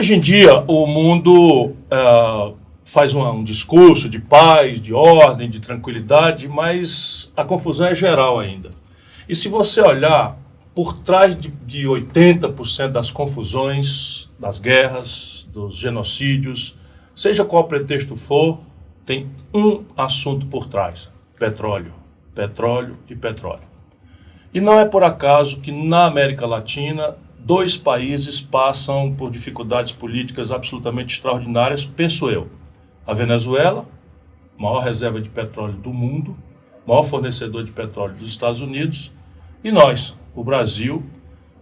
Hoje em dia, o mundo faz um discurso de paz, de ordem, de tranquilidade, mas a confusão é geral ainda. E se você olhar, por trás de 80% das confusões, das guerras, dos genocídios, seja qual pretexto for, tem um assunto por trás: petróleo, petróleo e petróleo. E não é por acaso que na América Latina, dois países passam por dificuldades políticas absolutamente extraordinárias, penso eu. A Venezuela, maior reserva de petróleo do mundo, maior fornecedor de petróleo dos Estados Unidos, e nós, o Brasil,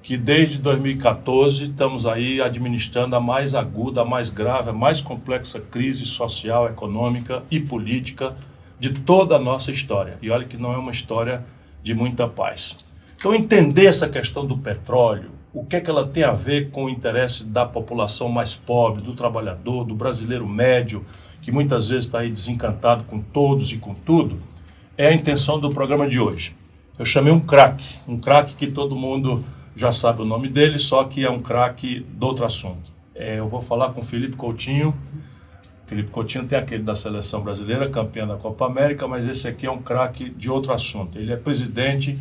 que desde 2014 estamos aí administrando a mais aguda, a mais grave, a mais complexa crise social, econômica e política de toda a nossa história. E olha que não é uma história de muita paz. Então, entender essa questão do petróleo, o que é que ela tem a ver com o interesse da população mais pobre, do trabalhador, do brasileiro médio, que muitas vezes está aí desencantado com todos e com tudo, é a intenção do programa de hoje. Eu chamei um craque que todo mundo já sabe o nome dele, só que é um craque de outro assunto. Eu vou falar com o Felipe Coutinho. Felipe Coutinho tem aquele da seleção brasileira, campeão da Copa América, mas esse aqui é um craque de outro assunto. Ele é presidente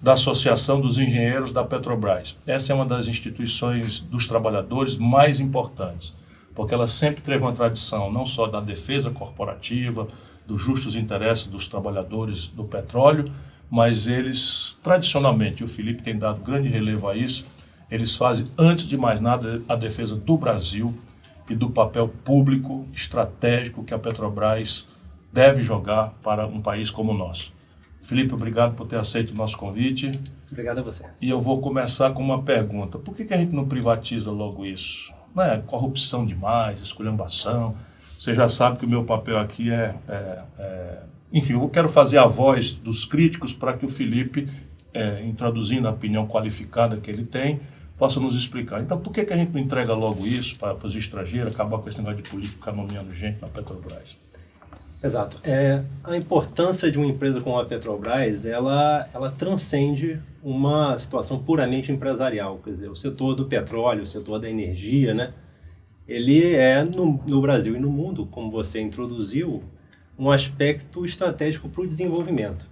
da Associação dos Engenheiros da Petrobras. Essa é uma das instituições dos trabalhadores mais importantes, porque ela sempre teve uma tradição não só da defesa corporativa, dos justos interesses dos trabalhadores do petróleo, mas eles, tradicionalmente, e o Felipe tem dado grande relevo a isso, eles fazem, antes de mais nada, a defesa do Brasil e do papel público estratégico que a Petrobras deve jogar para um país como o nosso. Felipe, obrigado por ter aceito o nosso convite. Obrigado a você. E eu vou começar com uma pergunta. Por que a gente não privatiza logo isso? Não é corrupção demais, esculhambação. Você já sabe que o meu papel aqui Enfim, eu quero fazer a voz dos críticos para que o Felipe, introduzindo a opinião qualificada que ele tem, possa nos explicar. Então, por que a gente não entrega logo isso para os estrangeiros, acabar com esse negócio de político ficar nomeando gente na Petrobras? Exato. A importância de uma empresa como a Petrobras, ela transcende uma situação puramente empresarial. Quer dizer, o setor do petróleo, o setor da energia, né? Ele é, no Brasil e no mundo, como você introduziu, um aspecto estratégico para o desenvolvimento.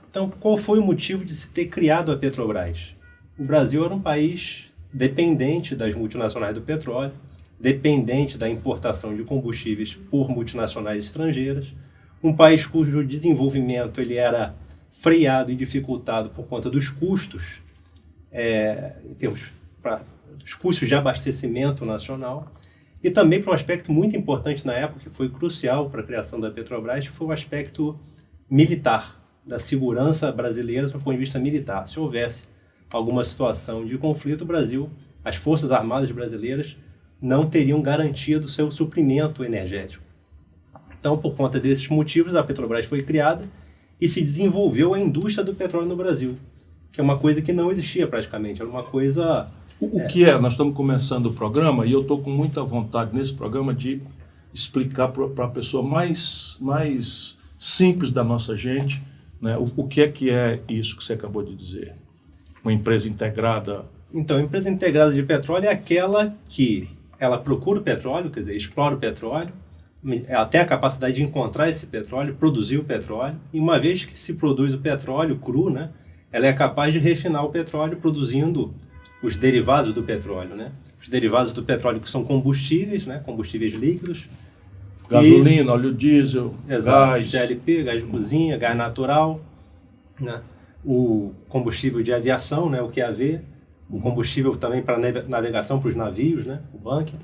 Então, qual foi o motivo de se ter criado a Petrobras? O Brasil era um país dependente das multinacionais do petróleo, dependente da importação de combustíveis por multinacionais estrangeiras, um país cujo desenvolvimento ele era freado e dificultado por conta dos custos, em termos dos custos de abastecimento nacional, e também para um aspecto muito importante na época, que foi crucial para a criação da Petrobras, que foi o aspecto militar, da segurança brasileira do ponto de vista militar. Se houvesse alguma situação de conflito, o Brasil, as Forças Armadas brasileiras, não teriam garantia do seu suprimento energético. Então, por conta desses motivos, a Petrobras foi criada e se desenvolveu a indústria do petróleo no Brasil, que é uma coisa que não existia praticamente, era uma coisa... Nós estamos começando o programa e eu estou com muita vontade nesse programa de explicar para a pessoa mais simples da nossa gente, né, o que é isso que você acabou de dizer. Uma empresa integrada. Então, a empresa integrada de petróleo é aquela que ela procura o petróleo, quer dizer, explora o petróleo, ela tem a capacidade de encontrar esse petróleo, produzir o petróleo, e uma vez que se produz o petróleo cru, né, ela é capaz de refinar o petróleo produzindo os derivados do petróleo, né? Os derivados do petróleo que são combustíveis, né? Combustíveis líquidos. Gasolina, óleo diesel, gás. GLP, gás de cozinha, gás natural, né? O combustível de aviação, né? O QAV. O combustível também para navegação para os navios, né? O bunker.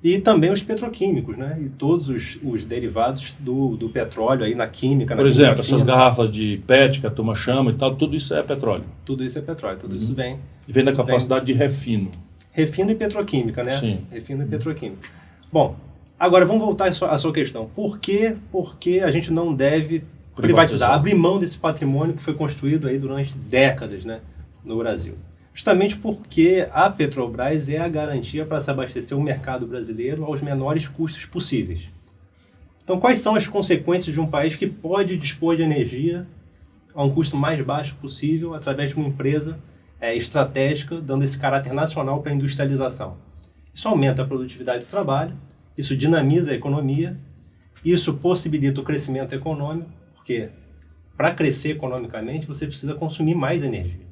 E também os petroquímicos, né? E todos os derivados do petróleo aí na química. Por exemplo, essas garrafas de PET que a turma chama e tal, tudo isso é petróleo. Tudo isso é petróleo, tudo isso vem. Vem da capacidade de refino. Refino e petroquímica, né? Sim. Refino e petroquímica. Bom, agora vamos voltar à sua questão. Por que a gente não deve privatizar, abrir mão desse patrimônio que foi construído aí durante décadas, né, no Brasil? Justamente porque a Petrobras é a garantia para se abastecer o mercado brasileiro aos menores custos possíveis. Então, quais são as consequências de um país que pode dispor de energia a um custo mais baixo possível através de uma empresa estratégica, dando esse caráter nacional para a industrialização? Isso aumenta a produtividade do trabalho, isso dinamiza a economia, isso possibilita o crescimento econômico, porque para crescer economicamente você precisa consumir mais energia.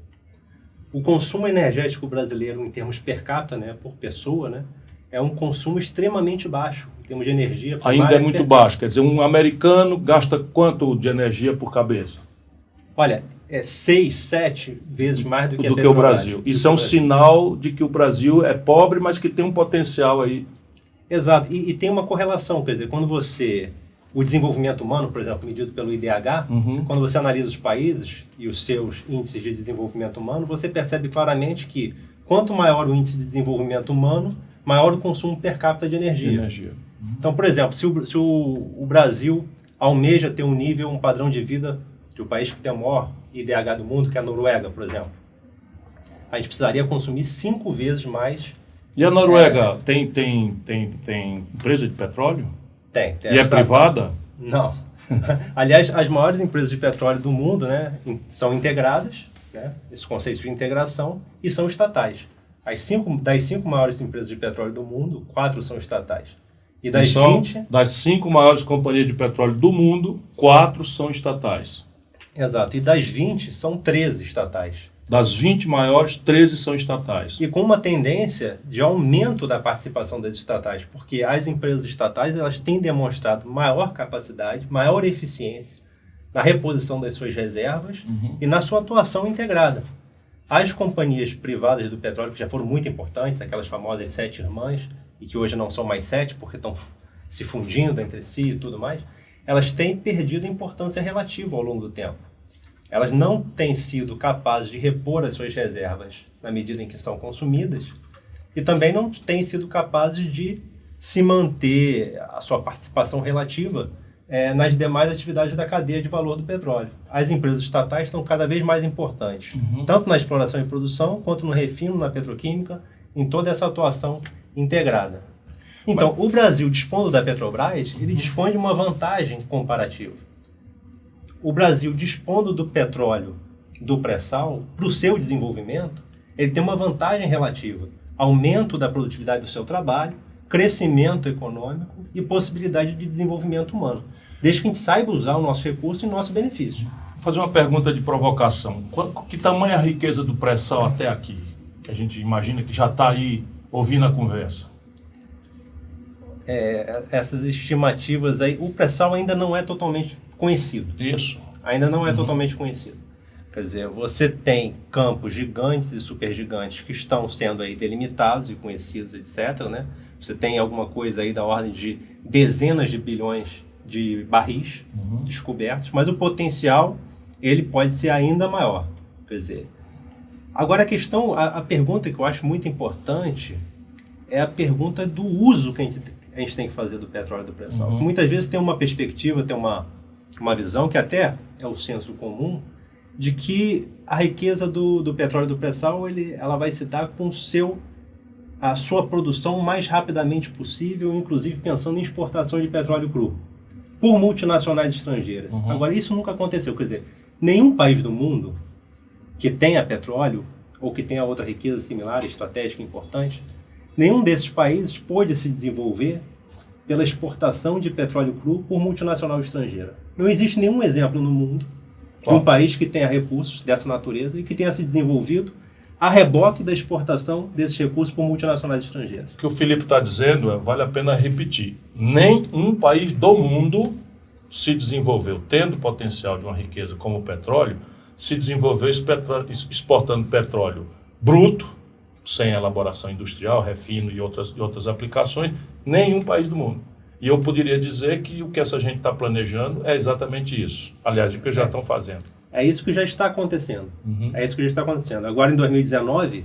O consumo energético brasileiro, em termos per capita, né, por pessoa, né, é um consumo extremamente baixo, em termos de energia. Ainda é muito baixo. Quer dizer, um americano gasta quanto de energia por cabeça? Olha, é 6, 7 vezes mais do que o Brasil. Isso é um sinal de que o Brasil é pobre, mas que tem um potencial aí. Exato. E tem uma correlação, quer dizer, quando você... O desenvolvimento humano, por exemplo, medido pelo IDH, quando você analisa os países e os seus índices de desenvolvimento humano, você percebe claramente que quanto maior o índice de desenvolvimento humano, maior o consumo per capita de energia. Então, por exemplo, se o Brasil almeja ter um padrão de vida de um país que tem o maior IDH do mundo, que é a Noruega, por exemplo, a gente precisaria consumir 5 vezes mais. E a Noruega tem empresa de petróleo? Tem. E é privada? Não. Aliás, as maiores empresas de petróleo do mundo, né, são integradas, né, esse conceito de integração, e são estatais. Das 5 maiores empresas de petróleo do mundo, 4 são estatais. E das 20... Das 5 maiores companhias de petróleo do mundo, 4 são estatais. Exato. E das 20, são 13 estatais. Das 20 maiores, 13 são estatais. E com uma tendência de aumento da participação das estatais, porque as empresas estatais elas têm demonstrado maior capacidade, maior eficiência na reposição das suas reservas e na sua atuação integrada. As companhias privadas do petróleo, que já foram muito importantes, aquelas famosas 7 irmãs, e que hoje não são mais 7 porque estão se fundindo entre si e tudo mais, elas têm perdido importância relativa ao longo do tempo. Elas não têm sido capazes de repor as suas reservas na medida em que são consumidas e também não têm sido capazes de se manter a sua participação relativa nas demais atividades da cadeia de valor do petróleo. As empresas estatais são cada vez mais importantes, tanto na exploração e produção, quanto no refino, na petroquímica, em toda essa atuação integrada. Então, o Brasil, dispondo da Petrobras, ele dispõe de uma vantagem comparativa. O Brasil, dispondo do petróleo do pré-sal, para o seu desenvolvimento, ele tem uma vantagem relativa. Aumento da produtividade do seu trabalho, crescimento econômico e possibilidade de desenvolvimento humano. Desde que a gente saiba usar o nosso recurso em nosso benefício. Vou fazer uma pergunta de provocação. Que tamanho é a riqueza do pré-sal até aqui? Que a gente imagina que já está aí ouvindo a conversa. Essas estimativas aí, o pré-sal ainda não é totalmente conhecido. Isso. Ainda não é totalmente conhecido. Quer dizer, você tem campos gigantes e supergigantes que estão sendo aí delimitados e conhecidos, etc., né? Você tem alguma coisa aí da ordem de dezenas de bilhões de barris descobertos, mas o potencial, ele pode ser ainda maior. Quer dizer, agora a pergunta que eu acho muito importante é a pergunta do uso que a gente tem que fazer do petróleo do pré-sal. Muitas vezes tem uma perspectiva, tem uma visão que até é o senso comum, de que a riqueza do petróleo do pré-sal ela vai se dar com a sua produção o mais rapidamente possível, inclusive pensando em exportação de petróleo cru, por multinacionais estrangeiras. Agora, isso nunca aconteceu. Quer dizer, nenhum país do mundo que tenha petróleo ou que tenha outra riqueza similar, estratégica importante, nenhum desses países pôde se desenvolver pela exportação de petróleo cru por multinacional estrangeira. Não existe nenhum exemplo no mundo de um país que tenha recursos dessa natureza e que tenha se desenvolvido a reboque da exportação desses recursos por multinacionais estrangeiras. O que o Felipe está dizendo vale a pena repetir. Nem um país do mundo se desenvolveu, tendo potencial de uma riqueza como o petróleo, se desenvolveu exportando petróleo bruto, sem elaboração industrial, refino e outras aplicações, nenhum país do mundo. E eu poderia dizer que o que essa gente está planejando é exatamente isso. Aliás, o que já estão fazendo. É isso que já está acontecendo. É isso que já está acontecendo. Agora, em 2019,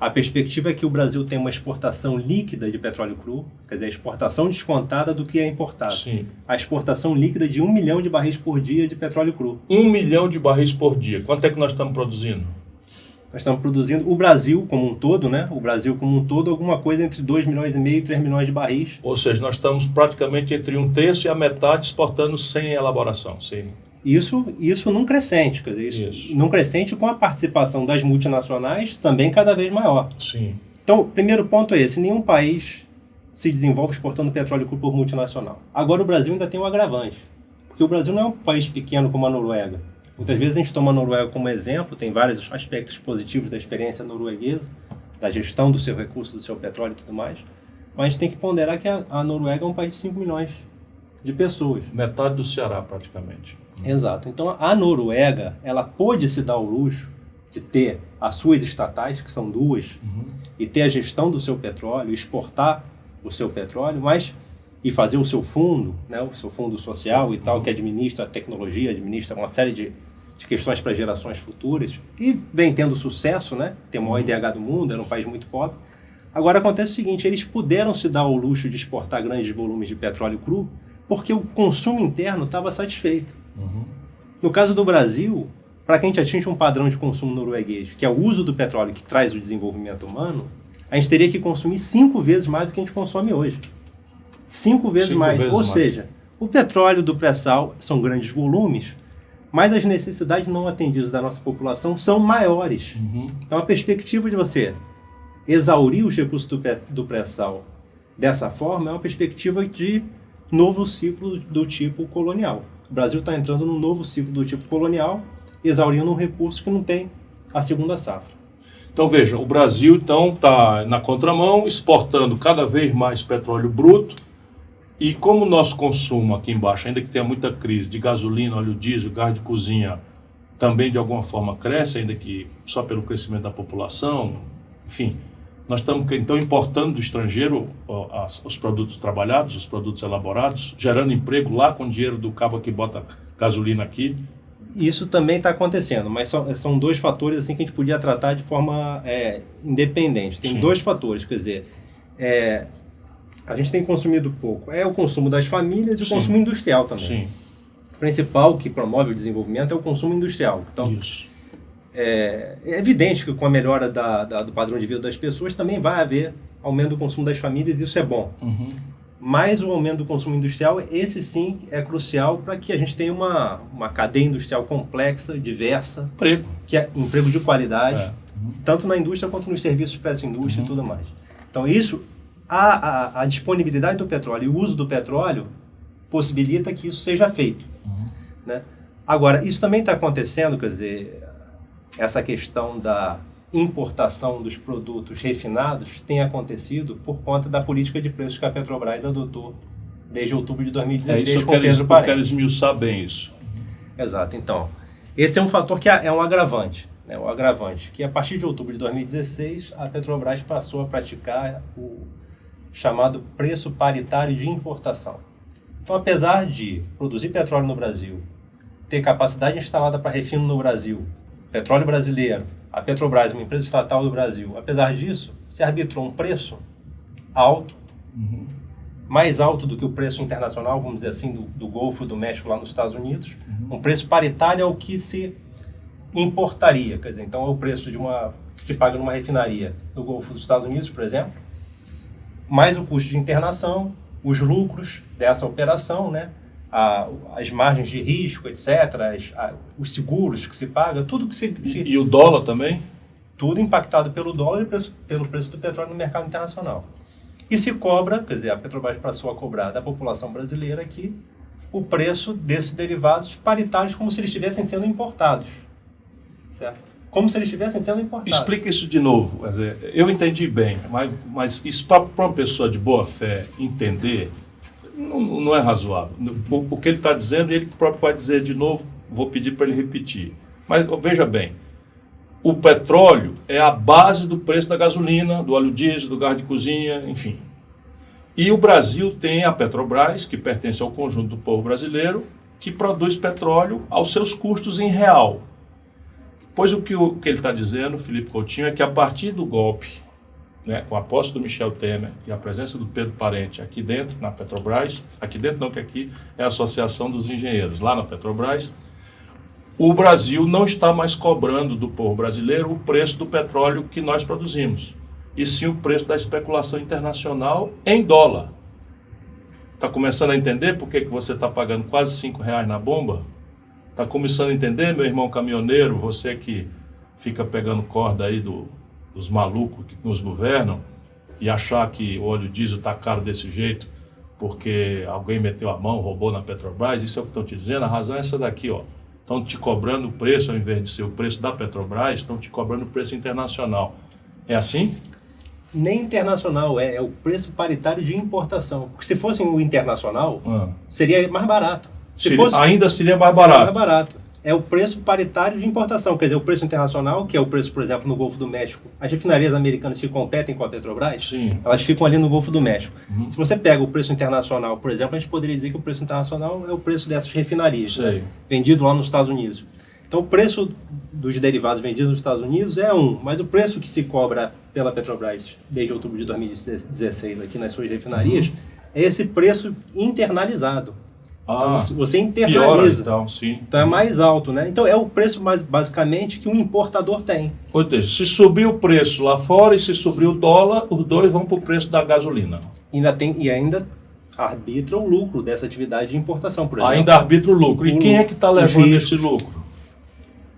a perspectiva é que o Brasil tem uma exportação líquida de petróleo cru, quer dizer, a exportação descontada do que é importado. Sim. A exportação líquida de 1 milhão de barris por dia de petróleo cru. 1 milhão de barris por dia. Quanto é que nós estamos produzindo? Nós estamos produzindo, o Brasil como um todo, né? O Brasil como um todo, alguma coisa entre 2,5 milhões e 3 milhões de barris. Ou seja, nós estamos praticamente entre 1/3 e a metade exportando sem elaboração. Sim. Isso num crescente, quer dizer, isso num crescente com a participação das multinacionais também cada vez maior. Sim. Então, o primeiro ponto é esse: nenhum país se desenvolve exportando petróleo cru por multinacional. Agora, o Brasil ainda tem um agravante, porque o Brasil não é um país pequeno como a Noruega. Muitas vezes a gente toma a Noruega como exemplo, tem vários aspectos positivos da experiência norueguesa, da gestão do seu recurso, do seu petróleo e tudo mais, mas a gente tem que ponderar que a Noruega é um país de 5 milhões de pessoas. Metade do Ceará, praticamente. Exato. Então, a Noruega, ela pôde se dar o luxo de ter as suas estatais, que são duas, e ter a gestão do seu petróleo, exportar o seu petróleo, e fazer o seu fundo, né, o seu fundo social e tal, que administra a tecnologia, administra uma série de questões para gerações futuras, e vem tendo sucesso, né, tem o maior IDH do mundo, era um país muito pobre. Agora acontece o seguinte: eles puderam se dar o luxo de exportar grandes volumes de petróleo cru porque o consumo interno estava satisfeito. No caso do Brasil, para que a gente atinja um padrão de consumo norueguês, que é o uso do petróleo que traz o desenvolvimento humano, a gente teria que consumir 5 vezes mais do que a gente consome hoje. 5 vezes mais. Ou seja, o petróleo do pré-sal são grandes volumes, mas as necessidades não atendidas da nossa população são maiores. Então, a perspectiva de você exaurir os recursos do pré-sal dessa forma é uma perspectiva de novo ciclo do tipo colonial. O Brasil está entrando num novo ciclo do tipo colonial, exaurindo um recurso que não tem a segunda safra. Então, veja, o Brasil está na contramão, exportando cada vez mais petróleo bruto, e como o nosso consumo aqui embaixo, ainda que tenha muita crise de gasolina, óleo diesel, gás de cozinha, também de alguma forma cresce, ainda que só pelo crescimento da população, enfim, nós estamos então importando do estrangeiro os produtos trabalhados, os produtos elaborados, gerando emprego lá com o dinheiro do cabo que bota gasolina aqui. Isso também está acontecendo, mas são dois fatores assim que a gente podia tratar de forma independente. Tem dois fatores, quer dizer, a gente tem consumido pouco. É o consumo das famílias e o consumo industrial também. Sim. O principal que promove o desenvolvimento é o consumo industrial. Então, isso. É evidente que com a melhora do padrão de vida das pessoas também vai haver aumento do consumo das famílias, e isso é bom. Mas o aumento do consumo industrial, esse sim é crucial para que a gente tenha uma cadeia industrial complexa, diversa, que é emprego de qualidade, tanto na indústria quanto nos serviços para essa indústria e tudo mais. Então isso, a disponibilidade do petróleo e o uso do petróleo possibilita que isso seja feito. Né? Agora, isso também está acontecendo, quer dizer, essa questão da importação dos produtos refinados tem acontecido por conta da política de preços que a Petrobras adotou desde outubro de 2016 com o Pedro Parente. Eu quero esmiuçar bem isso. Exato. Então, esse é um fator que é um agravante. Né? O agravante que a partir de outubro de 2016 a Petrobras passou a praticar o chamado preço paritário de importação. Então, apesar de produzir petróleo no Brasil, ter capacidade instalada para refino no Brasil, petróleo brasileiro, a Petrobras, uma empresa estatal do Brasil, apesar disso, se arbitrou um preço alto, mais alto do que o preço internacional, vamos dizer assim, do Golfo do México lá nos Estados Unidos, um preço paritário ao que se importaria, quer dizer, então é o preço que se paga numa refinaria do Golfo dos Estados Unidos, por exemplo, mais o custo de internação, os lucros dessa operação, né? As margens de risco, etc., os seguros que se paga, tudo que se... E o dólar também? Tudo impactado pelo dólar e pelo preço do petróleo no mercado internacional. E se cobra, quer dizer, a Petrobras passou a cobrar da população brasileira aqui o preço desses derivados paritários como se eles estivessem sendo importados. Certo? Como se eles estivessem sendo importados. Explica isso de novo. Quer dizer, eu entendi bem, mas isso para uma pessoa de boa fé entender... Não é razoável. O que ele está dizendo, ele próprio vai dizer de novo, vou pedir para ele repetir. Mas veja bem, o petróleo é a base do preço da gasolina, do óleo diesel, do gás de cozinha, enfim. E o Brasil tem a Petrobras, que pertence ao conjunto do povo brasileiro, que produz petróleo aos seus custos em real. Pois o que ele está dizendo, Felipe Coutinho, é que a partir do golpe, né, com a posse do Michel Temer e a presença do Pedro Parente aqui dentro, na Petrobras, aqui dentro não, que aqui é a Associação dos Engenheiros, lá na Petrobras, o Brasil não está mais cobrando do povo brasileiro o preço do petróleo que nós produzimos, e sim o preço da especulação internacional em dólar. Está começando a entender por que você está pagando quase R$5 na bomba? Está começando a entender, meu irmão caminhoneiro, você que fica pegando corda aí os malucos que nos governam e achar que o óleo diesel está caro desse jeito porque alguém meteu a mão, roubou na Petrobras, isso é o que estão te dizendo, a razão é essa daqui, ó. Estão te cobrando o preço, ao invés de ser o preço da Petrobras, estão te cobrando o preço internacional. É assim? Nem internacional, é o preço paritário de importação. Porque se fosse o internacional, seria mais barato. Ainda seria mais barato. Mais barato. É o preço paritário de importação, quer dizer, o preço internacional, que é o preço, por exemplo, no Golfo do México. As refinarias americanas que competem com a Petrobras, sim, elas ficam ali no Golfo do México. Se você pega o preço internacional, por exemplo, a gente poderia dizer que o preço internacional é o preço dessas refinarias, né? Vendido lá nos Estados Unidos. Então, o preço dos derivados vendidos nos Estados Unidos é mas o preço que se cobra pela Petrobras desde outubro de 2016 aqui nas suas refinarias é esse preço internalizado. Então, você internaliza. Piora, sim. Então é mais alto, né? Então é o preço mais basicamente que um importador tem. Ou seja, se subir o preço lá fora e se subir o dólar, os dois vão para o preço da gasolina. Ainda arbitra o lucro dessa atividade de importação, por exemplo. Ainda arbitra o lucro. E quem é que está levando esse lucro?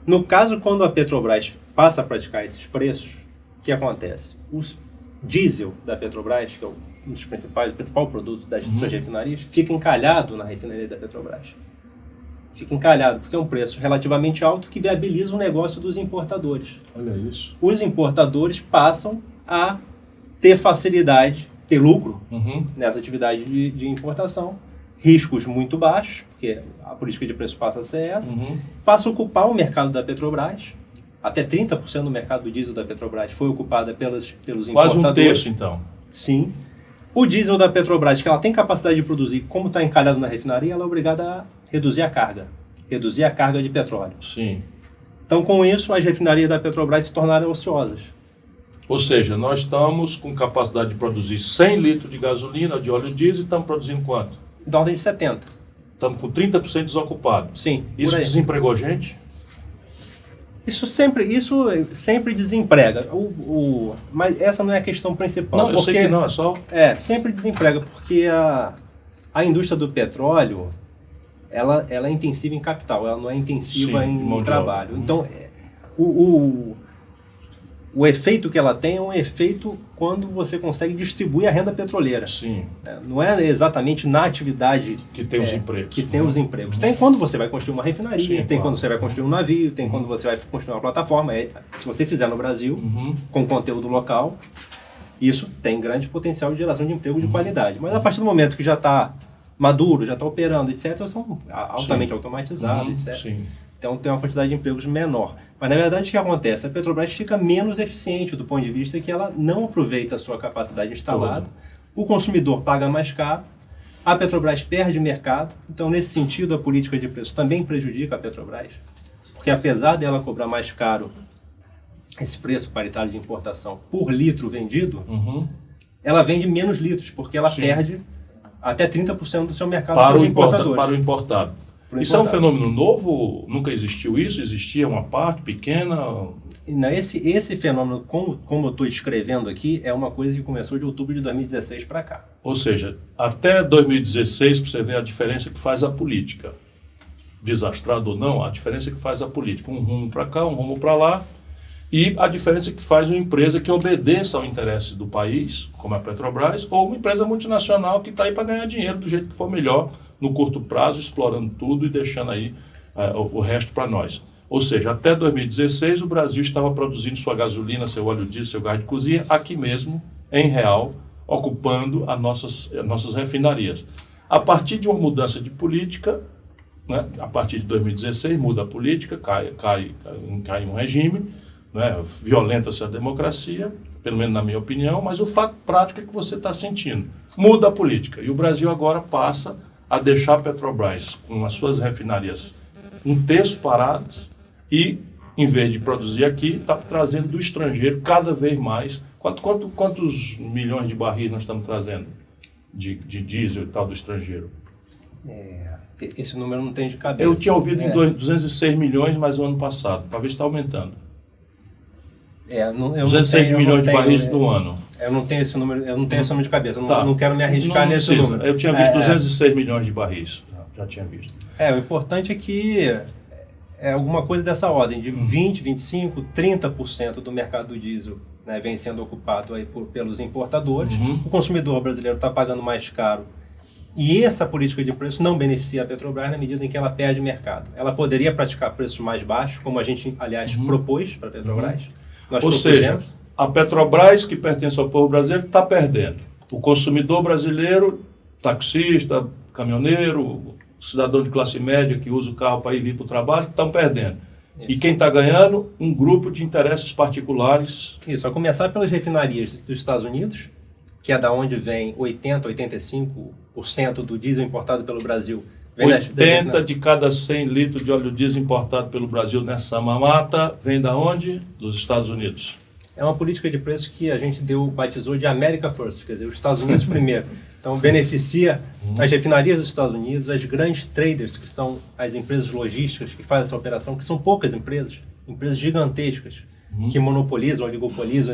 No caso, quando a Petrobras passa a praticar esses preços, o que acontece? O diesel da Petrobras, que é o principal produto das suas refinarias, fica encalhado na refinaria da Petrobras. Fica encalhado, porque é um preço relativamente alto que viabiliza o negócio dos importadores. Olha isso. Os importadores passam a ter facilidade, ter lucro nessa atividade de importação, riscos muito baixos, porque a política de preço passa a ser essa, passa a ocupar o mercado da Petrobras. Até 30% do mercado do diesel da Petrobras foi ocupada pelos importadores. Quase um terço, então. Sim. O diesel da Petrobras, que ela tem capacidade de produzir, como está encalhado na refinaria, ela é obrigada a reduzir a carga de petróleo. Sim. Então, com isso, as refinarias da Petrobras se tornaram ociosas. Ou seja, nós estamos com capacidade de produzir 100 litros de gasolina, de óleo diesel, e estamos produzindo quanto? Da ordem de 70. Estamos com 30% desocupado. Sim. Isso desempregou gente? Isso sempre desemprega. Mas essa não é a questão principal. Não, eu sei que não, é só... sempre desemprega, porque a indústria do petróleo, ela é intensiva em capital, ela não é intensiva em trabalho. Então, o efeito que ela tem é um efeito quando você consegue distribuir a renda petroleira. Sim. Não é exatamente na atividade que tem os empregos. Que tem os empregos. Tem quando você vai construir uma refinaria, tem quando você vai construir um navio, tem quando você vai construir uma plataforma. Se você fizer no Brasil, com conteúdo local, isso tem grande potencial de geração de emprego de qualidade. Mas a partir do momento que já está maduro, já está operando, etc., são altamente automatizados, etc. Sim. Então tem uma quantidade de empregos menor. Mas na verdade o que acontece? A Petrobras fica menos eficiente do ponto de vista que ela não aproveita a sua capacidade instalada, o consumidor paga mais caro, a Petrobras perde mercado. Então nesse sentido a política de preço também prejudica a Petrobras, porque apesar dela cobrar mais caro esse preço paritário de importação por litro vendido, ela vende menos litros, porque ela perde até 30% do seu mercado para os importadores. Para o importado. Isso é um fenômeno novo? Nunca existiu isso? Existia uma parte pequena? Não, esse fenômeno, como eu estou descrevendo aqui, é uma coisa que começou de outubro de 2016 para cá. Ou seja, até 2016, para você ver a diferença que faz a política. Desastrado ou não, a diferença que faz a política. Um rumo para cá, um rumo para lá. E a diferença que faz uma empresa que obedeça ao interesse do país, como a Petrobras, ou uma empresa multinacional que está aí para ganhar dinheiro do jeito que for melhor, no curto prazo, explorando tudo e deixando aí o resto para nós. Ou seja, até 2016 o Brasil estava produzindo sua gasolina, seu óleo diesel, seu gás de cozinha, aqui mesmo, em real, ocupando as nossas refinarias. A partir de uma mudança de política, né, a partir de 2016 muda a política, cai um regime, né, violenta-se a democracia, pelo menos na minha opinião, mas o fato prático é que você está sentindo. Muda a política e o Brasil agora passa a deixar a Petrobras com as suas refinarias um terço paradas e, em vez de produzir aqui, está trazendo do estrangeiro cada vez mais. Quantos milhões de barris nós estamos trazendo de diesel e tal do estrangeiro? Esse número não tem de cabeça. Eu tinha ouvido em 206 milhões, mas o ano passado, para ver se está aumentando. 206 milhões de barris no ano. Eu não tenho esse número, de cabeça. Não quero me arriscar nesse número. Eu tinha visto 206 milhões de barris. Já tinha visto. O importante é que é alguma coisa dessa ordem, de 20, 25, 30% do mercado do diesel né, vem sendo ocupado aí pelos importadores. O consumidor brasileiro está pagando mais caro. E essa política de preço não beneficia a Petrobras na medida em que ela perde mercado. Ela poderia praticar preços mais baixos, como a gente, aliás, propôs para a Petrobras. Ou seja, a Petrobras, que pertence ao povo brasileiro, está perdendo. O consumidor brasileiro, taxista, caminhoneiro, cidadão de classe média que usa o carro para ir vir para o trabalho, estão perdendo. Isso. E quem está ganhando? Um grupo de interesses particulares. Isso, a começar pelas refinarias dos Estados Unidos, que é da onde vem 80%, 85% do diesel importado pelo Brasil. 80 de cada 100 litros de óleo diesel importado pelo Brasil nessa mamata vem da onde? Dos Estados Unidos. É uma política de preço que a gente batizou de America First, quer dizer, os Estados Unidos primeiro. Então, beneficia as refinarias dos Estados Unidos, as grandes traders, que são as empresas logísticas que fazem essa operação, que são poucas empresas gigantescas, que monopolizam, oligopolizam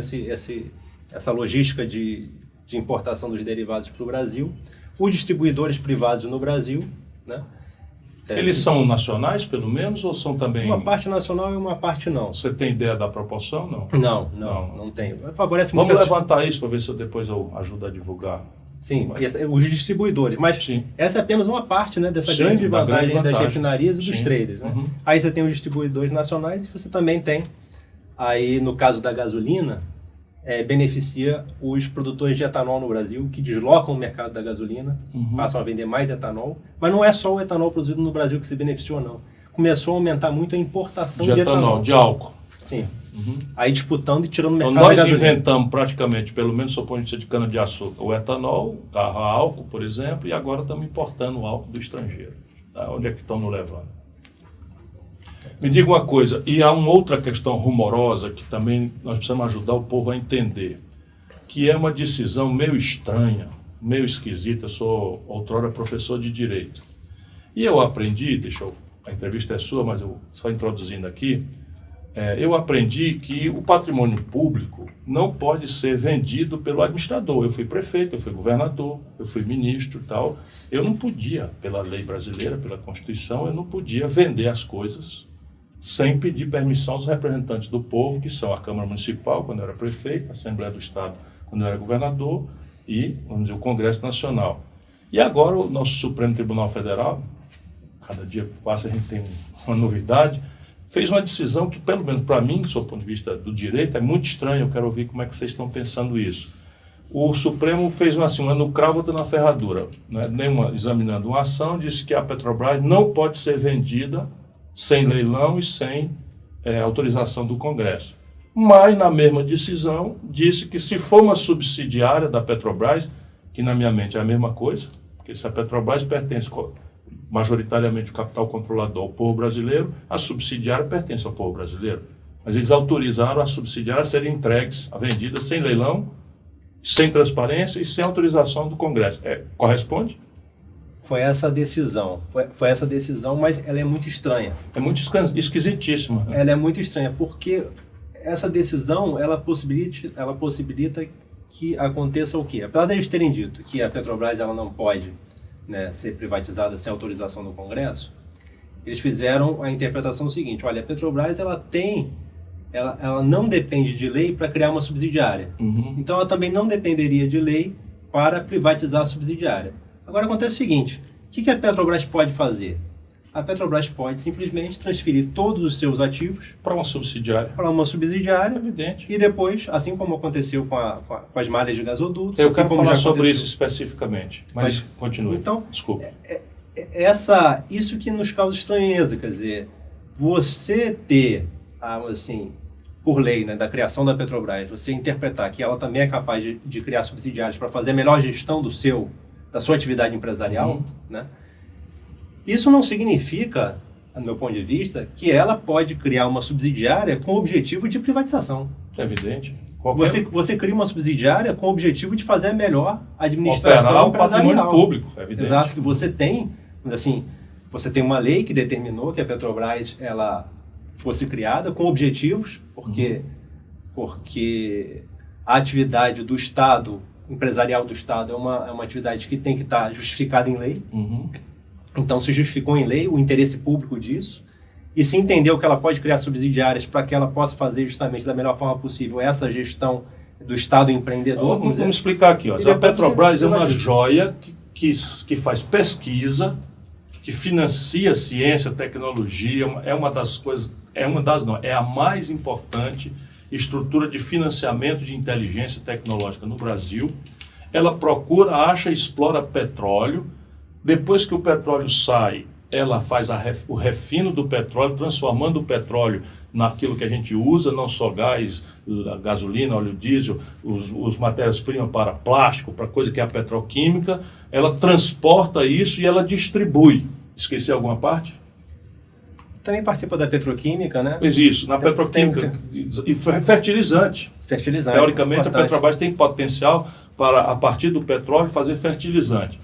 essa logística de importação dos derivados para o Brasil. Os distribuidores privados no Brasil, né? Eles são nacionais, pelo menos, ou são também... Uma parte nacional e uma parte não. Você tem ideia da proporção, não? Não tenho. Favorece Vamos levantar isso para ver se depois eu ajudo a divulgar. Sim, os distribuidores. Mas essa é apenas uma parte, né, dessa grande vantagem das refinarias e dos traders. Né? Aí você tem os distribuidores nacionais e você também tem, aí no caso da gasolina, beneficia os produtores de etanol no Brasil, que deslocam o mercado da gasolina, passam a vender mais etanol. Mas não é só o etanol produzido no Brasil que se beneficiou, não. Começou a aumentar muito a importação de etanol. De álcool. Sim. Aí disputando e tirando o mercado então, da gasolina. Nós inventamos praticamente, pelo menos do ponto de vista de cana-de-açúcar, o etanol, o carro a álcool, por exemplo, e agora estamos importando o álcool do estrangeiro. Tá? Onde é que estão nos levando? Me diga uma coisa, e há uma outra questão rumorosa que também nós precisamos ajudar o povo a entender, que é uma decisão meio estranha, meio esquisita. Eu sou outrora professor de Direito. E eu aprendi, a entrevista é sua, mas eu só introduzindo aqui, eu aprendi que o patrimônio público não pode ser vendido pelo administrador. Eu fui prefeito, eu fui governador, eu fui ministro e tal. Eu não podia, pela lei brasileira, pela Constituição, eu não podia vender as coisas sem pedir permissão aos representantes do povo, que são a Câmara Municipal, quando eu era prefeito, a Assembleia do Estado, quando eu era governador, e, vamos dizer, o Congresso Nacional. E agora o nosso Supremo Tribunal Federal, cada dia que passa a gente tem uma novidade, fez uma decisão que, pelo menos para mim, do seu ponto de vista do direito, é muito estranho. Eu quero ouvir como é que vocês estão pensando isso. O Supremo fez uma no cravo, outra na ferradura. Né? Examinando uma ação, disse que a Petrobras não pode ser vendida sem leilão e sem autorização do Congresso. Mas, na mesma decisão, disse que se for uma subsidiária da Petrobras, que na minha mente é a mesma coisa, porque se a Petrobras pertence majoritariamente o capital controlador ao povo brasileiro, a subsidiária pertence ao povo brasileiro. Mas eles autorizaram a subsidiária a serem entregues, a vendida sem leilão, sem transparência e sem autorização do Congresso. Corresponde? Foi essa a decisão. Foi essa decisão, mas ela é muito estranha. É muito esquisitíssima. Ela é muito estranha, porque essa decisão, ela possibilita que aconteça o quê? Apesar deles terem dito que a Petrobras ela não pode, né, ser privatizada sem autorização do Congresso, eles fizeram a interpretação seguinte: olha, a Petrobras ela não depende de lei para criar uma subsidiária. Então ela também não dependeria de lei para privatizar a subsidiária. Agora acontece o seguinte: o que a Petrobras pode fazer? A Petrobras pode simplesmente transferir todos os seus ativos para uma subsidiária. Evidente. E depois, assim como aconteceu com as malhas de gasodutos... Eu quero falar sobre isso especificamente, mas continue. Então, desculpa. Isso que nos causa estranheza, quer dizer, você ter, assim, por lei, né, da criação da Petrobras, você interpretar que ela também é capaz de criar subsidiárias para fazer a melhor gestão da sua atividade empresarial, né? Isso não significa, do meu ponto de vista, que ela pode criar uma subsidiária com o objetivo de privatização. É evidente. Você cria uma subsidiária com o objetivo de fazer a melhor administração empresarial. Patrimônio público, é evidente. Exato, que você tem uma lei que determinou que a Petrobras ela fosse criada com objetivos, porque a atividade do Estado, empresarial do Estado, é uma atividade que tem que estar justificada em lei. Então, se justificou em lei o interesse público disso, e se entendeu que ela pode criar subsidiárias para que ela possa fazer justamente da melhor forma possível essa gestão do Estado empreendedor. Vamos explicar aqui. Ó. A Petrobras é uma joia que faz pesquisa, que financia ciência, tecnologia, é a mais importante estrutura de financiamento de inteligência tecnológica no Brasil. Ela procura, acha e explora petróleo. Depois que o petróleo sai, ela faz o refino do petróleo, transformando o petróleo naquilo que a gente usa, não só gás, gasolina, óleo diesel, os matérias-primas para plástico, para coisa que é a petroquímica. Ela transporta isso e ela distribui. Esqueci alguma parte? Também participa da petroquímica, né? Isso, na petroquímica. E fertilizante. Fertilizante. Teoricamente, a Petrobras tem potencial para, a partir do petróleo, fazer fertilizante.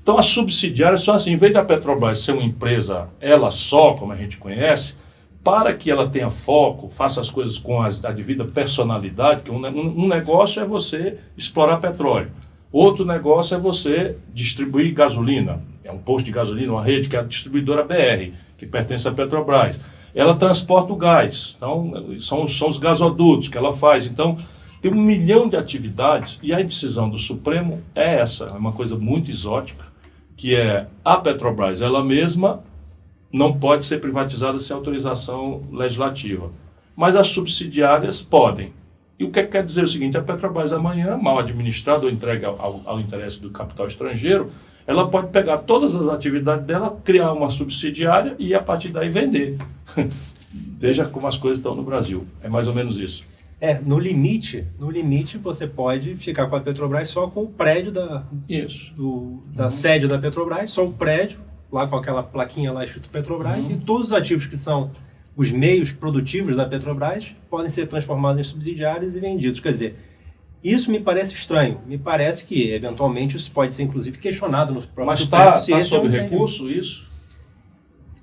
Então, as subsidiárias são assim, em vez da Petrobras ser uma empresa ela só, como a gente conhece, para que ela tenha foco, faça as coisas com a devida personalidade, que um negócio é você explorar petróleo, outro negócio é você distribuir gasolina, é um posto de gasolina, uma rede, que é a distribuidora BR, que pertence à Petrobras. Ela transporta o gás, então são os gasodutos que ela faz, então tem 1 milhão de atividades e a decisão do Supremo é essa, é uma coisa muito exótica, que é a Petrobras, ela mesma não pode ser privatizada sem autorização legislativa. Mas as subsidiárias podem. E o que quer dizer o seguinte, a Petrobras amanhã, mal administrada ou entregue ao interesse do capital estrangeiro, ela pode pegar todas as atividades dela, criar uma subsidiária e a partir daí vender. Veja como as coisas estão no Brasil. É mais ou menos isso. No limite você pode ficar com a Petrobras só com o prédio da sede da Petrobras, só o prédio, lá com aquela plaquinha lá escrito Petrobras, e todos os ativos que são os meios produtivos da Petrobras podem ser transformados em subsidiárias e vendidos. Quer dizer, isso me parece estranho. Me parece que, eventualmente, isso pode ser, inclusive, questionado no próprio Supremo. Mas está sob recurso isso?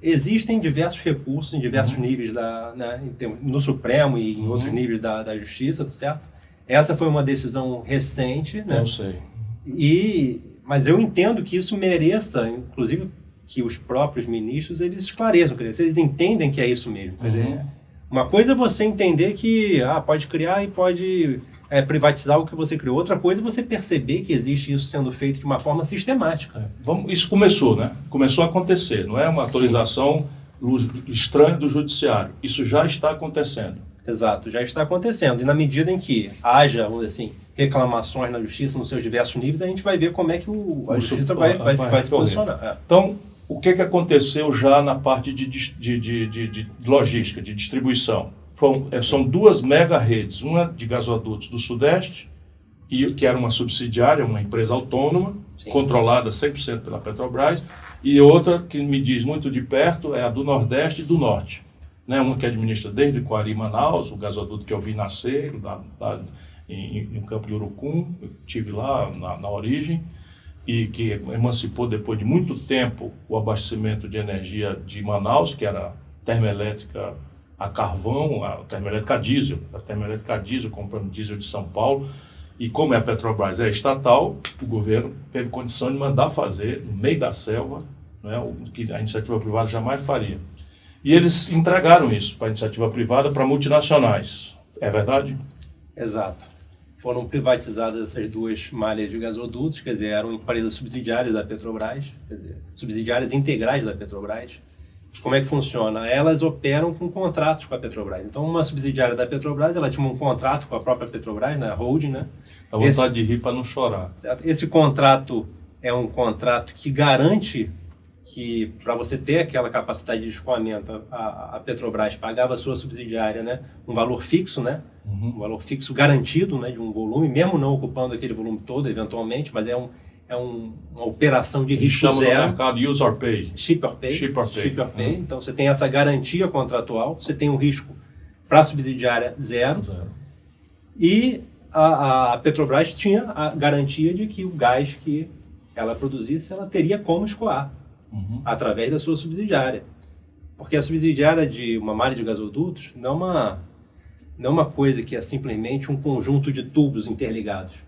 Existem diversos recursos em diversos níveis no Supremo e em outros níveis da Justiça, tá certo? Essa foi uma decisão recente, né? Eu sei. Mas eu entendo que isso mereça, inclusive, que os próprios ministros eles esclareçam, quer dizer, se eles entendem que é isso mesmo. Quer dizer, uma coisa é você entender que pode criar e pode privatizar o que você criou. Outra coisa é você perceber que existe isso sendo feito de uma forma sistemática. Isso começou, né? Começou a acontecer. Não é uma autorização estranha do judiciário. Isso já está acontecendo. Exato, já está acontecendo. E na medida em que haja, vamos dizer assim, reclamações na justiça nos seus diversos níveis, a gente vai ver como é que a justiça vai se posicionar. Então, o que aconteceu já na parte de logística, de distribuição? São 2 mega redes, uma de gasodutos do Sudeste, que era uma subsidiária, uma empresa autônoma, controlada 100% pela Petrobras, e outra que me diz muito de perto é a do Nordeste e do Norte. Né? Uma que administra desde Coari, Manaus, o gasoduto que eu vi nascer em Campo de Urucum, eu estive lá na origem, e que emancipou depois de muito tempo o abastecimento de energia de Manaus, que era termoelétrica a carvão, a termoelétrica a diesel, comprando diesel de São Paulo. E como a Petrobras é estatal, o governo teve condição de mandar fazer, no meio da selva, né, o que a iniciativa privada jamais faria. E eles entregaram isso para a iniciativa privada, para multinacionais. É verdade? Exato. Foram privatizadas essas 2 malhas de gasodutos, quer dizer, eram empresas subsidiárias da Petrobras, quer dizer, subsidiárias integrais da Petrobras. Como é que funciona? Elas operam com contratos com a Petrobras. Então, uma subsidiária da Petrobras, ela tinha um contrato com a própria Petrobras, né, a holding, né? Dá vontade de rir para não chorar. Certo? Esse contrato é um contrato que garante que, para você ter aquela capacidade de escoamento, a Petrobras pagava a sua subsidiária, né, um valor fixo, né? Um valor fixo garantido, né, de um volume, mesmo não ocupando aquele volume todo, eventualmente, mas é uma operação de risco zero. Chama no mercado use or pay. Ship or pay. Então, você tem essa garantia contratual, você tem um risco para a subsidiária zero. E a Petrobras tinha a garantia de que o gás que ela produzisse, ela teria como escoar através da sua subsidiária. Porque a subsidiária de uma malha de gasodutos não é uma coisa que é simplesmente um conjunto de tubos interligados.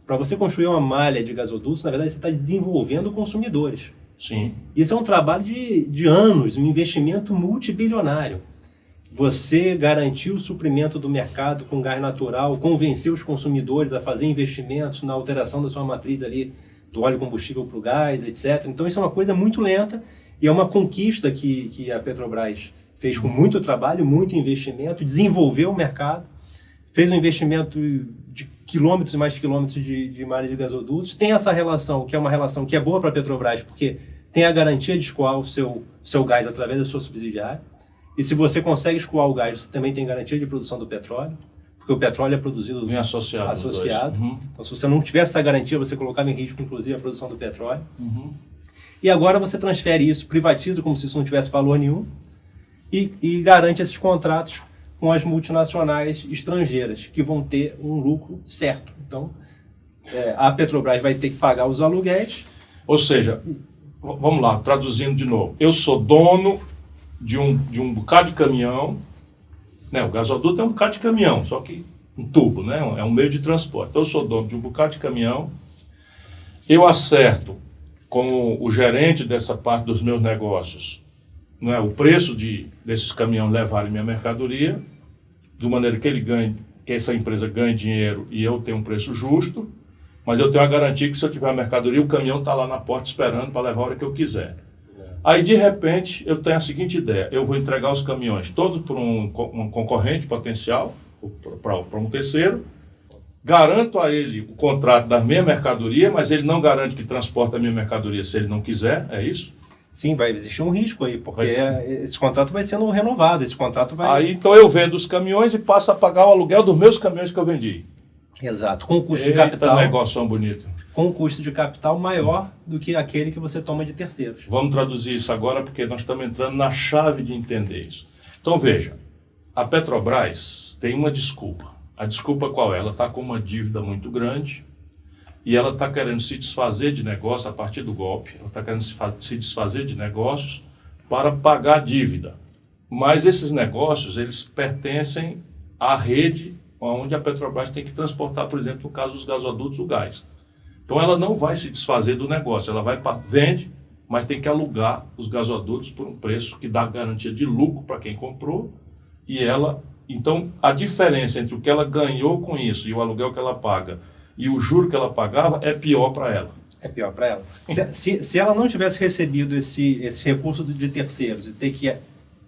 Para você construir uma malha de gasodutos, na verdade, você está desenvolvendo consumidores. Sim. Isso é um trabalho de anos, um investimento multibilionário. Você garantir o suprimento do mercado com gás natural, convencer os consumidores a fazer investimentos na alteração da sua matriz ali, do óleo combustível para o gás, etc. Então isso é uma coisa muito lenta e é uma conquista que a Petrobras fez com muito trabalho, muito investimento, desenvolveu o mercado, fez um investimento de quilômetros e mais quilômetros de malha de gasodutos, tem essa relação, que é uma relação que é boa para a Petrobras, porque tem a garantia de escoar o seu gás através da sua subsidiária. E se você consegue escoar o gás, você também tem garantia de produção do petróleo, porque o petróleo é produzido Vem associado. Uhum. Então, se você não tivesse essa garantia, você colocava em risco, inclusive, a produção do petróleo. Uhum. E agora você transfere isso, privatiza como se isso não tivesse valor nenhum e garante esses contratos com as multinacionais estrangeiras, que vão ter um lucro certo. Então, a Petrobras vai ter que pagar os aluguéis. Ou seja, vamos lá, traduzindo de novo. Eu sou dono de um bocado de caminhão, né? O gasoduto é um bocado de caminhão, só que um tubo, né? É um meio de transporte. Então, eu sou dono de um bocado de caminhão, eu acerto com o gerente dessa parte dos meus negócios, né? O preço desses caminhões levarem minha mercadoria, de maneira que ele ganhe, que essa empresa ganhe dinheiro e eu tenho um preço justo, mas eu tenho a garantia que se eu tiver a mercadoria, o caminhão está lá na porta esperando para levar a hora que eu quiser. Aí, de repente, eu tenho a seguinte ideia: eu vou entregar os caminhões todos para um concorrente potencial, para um terceiro, garanto a ele o contrato da minha mercadoria, mas ele não garante que transporta a minha mercadoria se ele não quiser, é isso? Sim, vai existir um risco aí, porque esse contrato vai sendo renovado, esse contrato vai... Aí, então, eu vendo os caminhões e passo a pagar o aluguel dos meus caminhões que eu vendi. Exato, com custo de capital... negócio bonito. Com um custo de capital maior do que aquele que você toma de terceiros. Vamos traduzir isso agora, porque nós estamos entrando na chave de entender isso. Então, veja, a Petrobras tem uma desculpa. A desculpa qual é? Ela está com uma dívida muito grande e ela está querendo se desfazer de negócio a partir do golpe. Ela está querendo se desfazer de negócios para pagar a dívida. Mas esses negócios, eles pertencem à rede onde a Petrobras tem que transportar, por exemplo, no caso dos gasodutos, o gás. Então ela não vai se desfazer do negócio, ela vende, mas tem que alugar os gasodutos por um preço que dá garantia de lucro para quem comprou. Então a diferença entre o que ela ganhou com isso e o aluguel que ela paga e o juro que ela pagava é pior para ela. É pior para ela. Se ela não tivesse recebido esse recurso de terceiros e ter que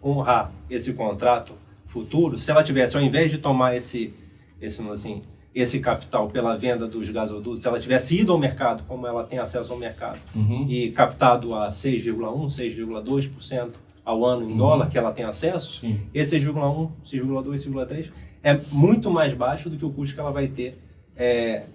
honrar esse contrato futuro, se ela tivesse, ao invés de tomar esse capital pela venda dos gasodutos, se ela tivesse ido ao mercado, como ela tem acesso ao mercado, e captado a 6,1%, 6,2% ao ano em dólar, que ela tem acesso, sim, esse 6,1%, 6,2%, 6,3% é muito mais baixo do que o custo que ela vai ter.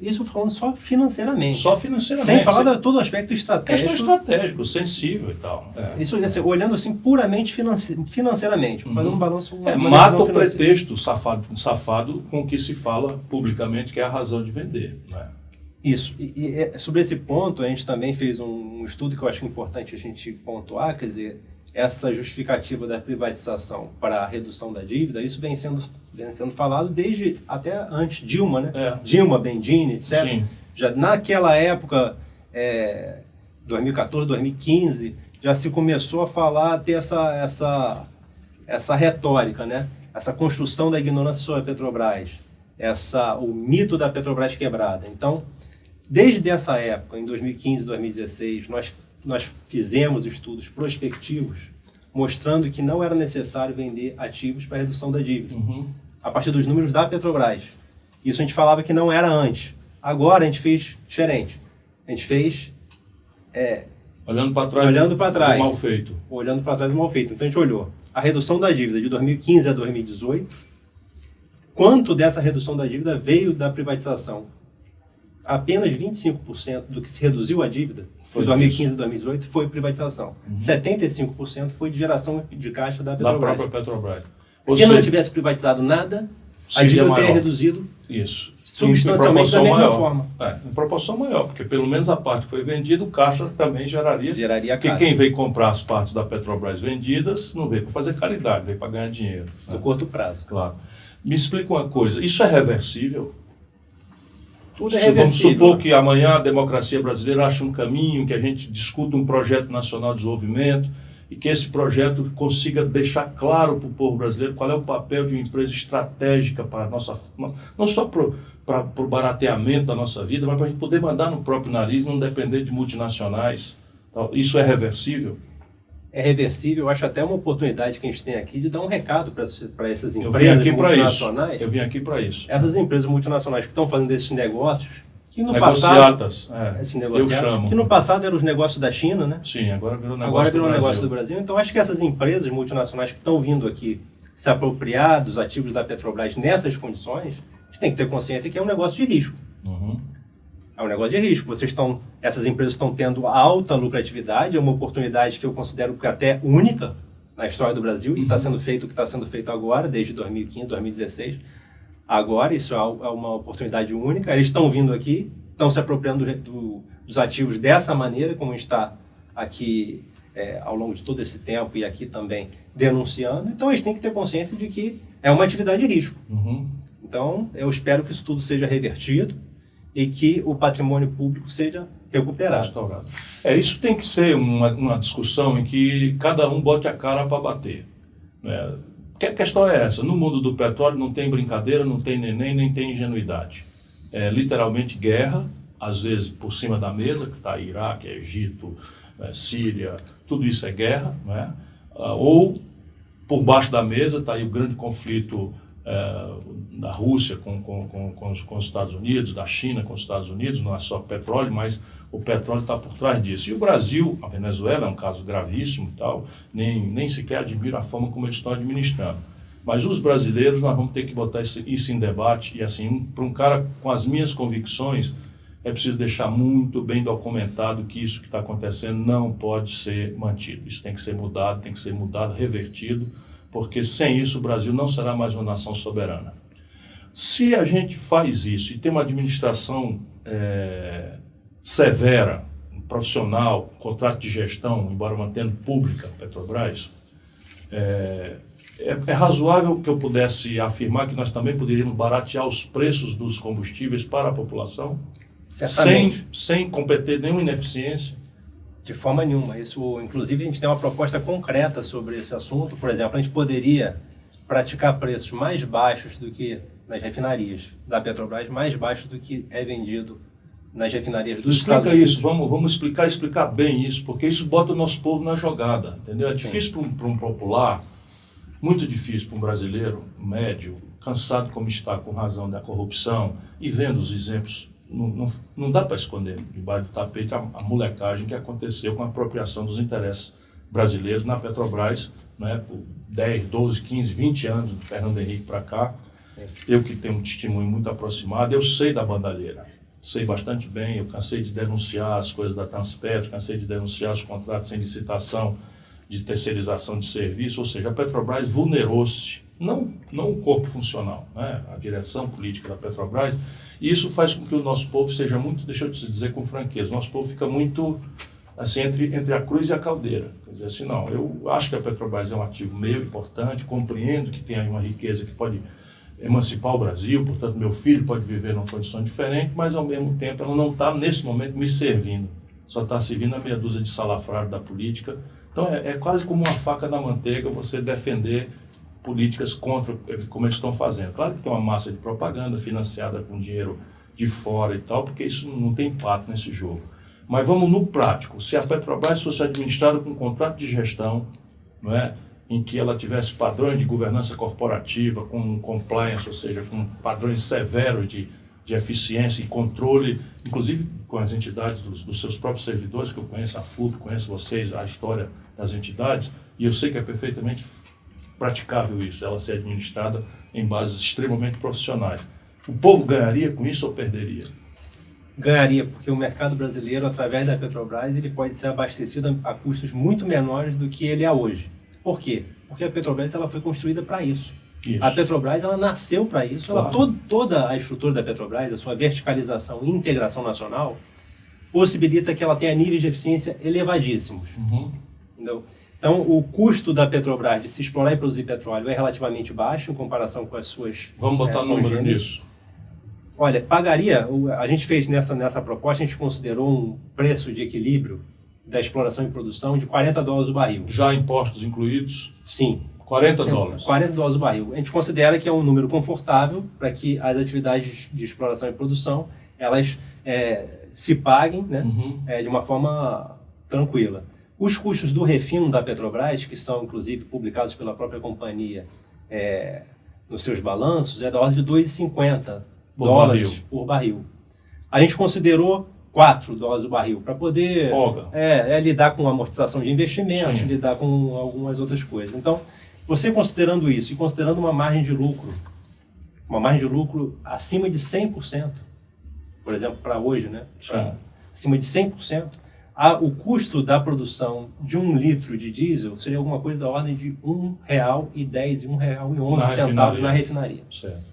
Isso falando só financeiramente. Só financeiramente. Sem falar de todo o aspecto estratégico. Questão estratégico, sensível e tal. Isso assim, olhando assim puramente financeiramente, fazendo um balanço. Mata o pretexto safado com o que se fala publicamente, que é a razão de vender. Né? Isso. E sobre esse ponto, a gente também fez um estudo que eu acho importante a gente pontuar, quer dizer, essa justificativa da privatização para a redução da dívida, isso vem sendo falado desde até antes Dilma, né? Dilma, Bendini, etc. Sim. Já naquela época, 2014, 2015, já se começou a falar, a ter essa retórica, né? Essa construção da ignorância sobre a Petrobras, o mito da Petrobras quebrada. Então, desde essa época, em 2015, 2016, nós fizemos estudos prospectivos mostrando que não era necessário vender ativos para redução da dívida, a partir dos números da Petrobras. Isso a gente falava que não era antes. Agora a gente fez diferente. A gente fez... olhando para trás do mal feito. Olhando para trás do mal feito. Então a gente olhou a redução da dívida de 2015 a 2018. Quanto dessa redução da dívida veio da privatização? Apenas 25% do que se reduziu a dívida de 2015 a 2018 foi privatização. 75% foi de geração de caixa da Petrobras. Da própria Petrobras. Se não tivesse privatizado nada, a dívida teria reduzido substancialmente da mesma forma. Em proporção maior, porque pelo menos a parte que foi vendida, o caixa também geraria caixa. Porque quem veio comprar as partes da Petrobras vendidas não veio para fazer caridade, veio para ganhar dinheiro. No curto prazo. Claro. Me explica uma coisa, isso é reversível? Tudo é Vamos reversível. supor que amanhã a democracia brasileira ache um caminho, que a gente discuta um projeto nacional de desenvolvimento e que esse projeto consiga deixar claro para o povo brasileiro qual é o papel de uma empresa estratégica para a nossa, não só para o barateamento da nossa vida, mas para a gente poder mandar no próprio nariz, não depender de multinacionais. Isso é reversível? É reversível. Eu acho até uma oportunidade que a gente tem aqui de dar um recado para essas Eu empresas vim aqui para isso. multinacionais. Eu vim aqui para isso. Essas empresas multinacionais que estão fazendo esses negócios, que no Negociatas, passado, eu chamo. que no passado eram os negócios da China, né? Sim, agora virou negócio Agora virou do um Brasil. negócio do Brasil. Então acho que essas empresas multinacionais que estão vindo aqui se apropriar dos ativos da Petrobras nessas condições, a gente tem que ter consciência que é um negócio de risco. Uhum. É um negócio de risco. Essas empresas estão tendo alta lucratividade, é uma oportunidade que eu considero que até única na história do Brasil, e está sendo feito o que está sendo feito agora, desde 2015, 2016. Agora, isso é uma oportunidade única. Eles estão vindo aqui, estão se apropriando dos ativos dessa maneira, como está aqui ao longo de todo esse tempo e aqui também denunciando. Então, eles têm que ter consciência de que é uma atividade de risco. Uhum. Então, eu espero que isso tudo seja revertido e que o patrimônio público seja recuperado. Restaurado. Isso tem que ser uma discussão em que cada um bote a cara para bater. Porque a questão é essa: no mundo do petróleo não tem brincadeira, não tem neném, nem tem ingenuidade. É literalmente guerra, às vezes por cima da mesa, que está Iraque, Egito, Síria, tudo isso é guerra, né? Ou por baixo da mesa está aí o grande conflito da Rússia com os Estados Unidos, da China com os Estados Unidos. Não é só petróleo, mas o petróleo está por trás disso. E o Brasil, a Venezuela é um caso gravíssimo e tal, nem sequer admiro a forma como eles estão administrando. Mas os brasileiros, nós vamos ter que botar isso em debate. E assim, para um cara com as minhas convicções, é preciso deixar muito bem documentado que isso que está acontecendo não pode ser mantido. Isso tem que ser mudado, revertido, porque sem isso o Brasil não será mais uma nação soberana. Se a gente faz isso e tem uma administração severa, profissional, contrato de gestão, embora mantendo pública a Petrobras, é razoável que eu pudesse afirmar que nós também poderíamos baratear os preços dos combustíveis para a população, sem cometer nenhuma ineficiência. De forma nenhuma. Isso, inclusive, a gente tem uma proposta concreta sobre esse assunto. Por exemplo, a gente poderia praticar preços mais baixos do que nas refinarias da Petrobras, mais baixos do que é vendido nas refinarias dos Estados Unidos. Explica isso, vamos explicar bem isso, porque isso bota o nosso povo na jogada, entendeu? É difícil para um popular, muito difícil para um brasileiro médio, cansado como está com razão da corrupção e vendo os exemplos. Não dá para esconder debaixo do tapete a molecagem que aconteceu com a apropriação dos interesses brasileiros na Petrobras, né, por 10, 12, 15, 20 anos, do Fernando Henrique para cá. Eu que tenho um testemunho muito aproximado, eu sei da bandalheira, sei bastante bem. Eu cansei de denunciar as coisas da Transpetro, cansei de denunciar os contratos sem licitação de terceirização de serviço, ou seja, a Petrobras vulnerou-se, não o corpo funcional, né, a direção política da Petrobras. E isso faz com que o nosso povo seja muito, deixa eu te dizer com franqueza, o nosso povo fica muito assim, entre a cruz e a caldeira. Quer dizer assim, não, eu acho que a Petrobras é um ativo meio importante, compreendo que tem aí uma riqueza que pode emancipar o Brasil, portanto meu filho pode viver numa condição diferente, mas ao mesmo tempo ela não está nesse momento me servindo, só está servindo a meia dúzia de salafrário da política. Então é quase como uma faca na manteiga você defender políticas contra, como eles estão fazendo. Claro que tem uma massa de propaganda financiada com dinheiro de fora e tal, porque isso não tem impacto nesse jogo. Mas vamos no prático. Se a Petrobras fosse administrada com um contrato de gestão, não é, em que ela tivesse padrões de governança corporativa, com compliance, ou seja, com padrões severos de eficiência e controle, inclusive com as entidades dos seus próprios servidores, que eu conheço a FUP, conheço vocês, a história das entidades, e eu sei que é perfeitamente praticável isso, ela ser administrada em bases extremamente profissionais. O povo ganharia com isso ou perderia? Ganharia, porque o mercado brasileiro, através da Petrobras, ele pode ser abastecido a custos muito menores do que ele é hoje. Por quê? Porque a Petrobras ela foi construída para isso. A Petrobras ela nasceu para isso. Claro. Toda a estrutura da Petrobras, a sua verticalização e integração nacional, possibilita que ela tenha níveis de eficiência elevadíssimos. Uhum. Entendeu? Então, o custo da Petrobras de se explorar e produzir petróleo é relativamente baixo em comparação com as suas Vamos botar número congêneres. nisso. Olha, pagaria, a gente fez nessa proposta, a gente considerou um preço de equilíbrio da exploração e produção de $40 o barril. Já impostos incluídos? Sim. $40. $40 o barril. A gente considera que é um número confortável para que as atividades de exploração e produção, elas se paguem, né, de uma forma tranquila. Os custos do refino da Petrobras, que são inclusive publicados pela própria companhia nos seus balanços, é da ordem de $2,50 por barril. A gente considerou $4 o barril para poder lidar com amortização de investimentos, lidar com algumas outras coisas. Então, você considerando isso e considerando uma margem de lucro acima de 100%, por exemplo, para hoje, né? Acima de 100%, o custo da produção de 1 litro de diesel seria alguma coisa da ordem de R$1,10 e R$1,11 na refinaria. Certo.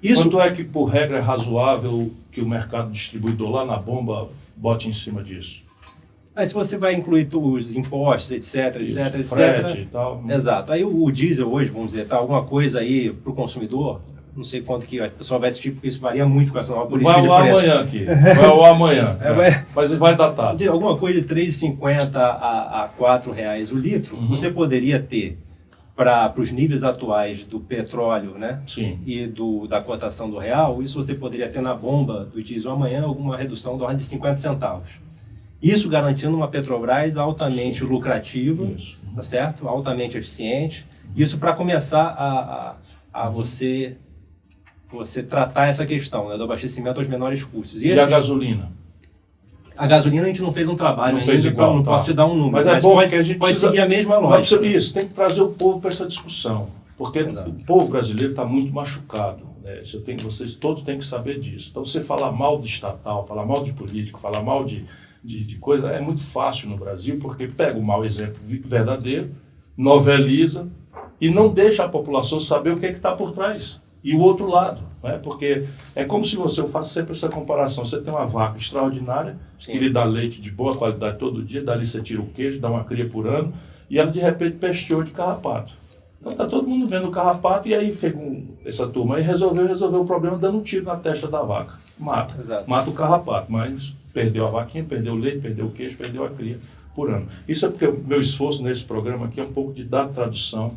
Quanto é que, por regra, é razoável que o mercado distribuidor lá na bomba bote em cima disso? Aí se você vai incluir os impostos, etc, frete e tal. Exato. Aí o diesel hoje, vamos dizer, tá alguma coisa aí para o consumidor, não sei quanto que a pessoa vai assistir, porque isso varia muito com essa nova política de preço. Vai amanhã aqui. Vai ao amanhã. Mas vai datado. Alguma coisa de R$3,50 a R$4 o litro, você poderia ter para os níveis atuais do petróleo, né? Sim. E da cotação do real, isso você poderia ter na bomba do diesel amanhã alguma redução da ordem de 50 centavos. Isso garantindo uma Petrobras altamente lucrativa, tá certo? Altamente eficiente. Isso para começar a você tratar essa questão, né, do abastecimento aos menores custos. E a gasolina? A gasolina a gente não fez um trabalho ainda, fez igual, não posso te dar um número. Mas é bom que a gente pode seguir a mesma lógica. Isso, tem que trazer o povo para essa discussão. Porque o povo brasileiro está muito machucado. Né? Vocês todos têm que saber disso. Então, você falar mal de estatal, falar mal de político, falar mal de coisa, é muito fácil no Brasil, porque pega o mau exemplo verdadeiro, noveliza e não deixa a população saber o que está por trás. E o outro lado, né? Porque é como se eu faço sempre essa comparação, você tem uma vaca extraordinária, que lhe dá leite de boa qualidade todo dia, dali você tira o queijo, dá uma cria por ano, e ela de repente pesteou de carrapato. Então está todo mundo vendo o carrapato, e aí essa turma aí resolveu o problema dando um tiro na testa da vaca. Mata o carrapato, mas perdeu a vaquinha, perdeu o leite, perdeu o queijo, perdeu a cria por ano. Isso é porque o meu esforço nesse programa aqui é um pouco de dar tradução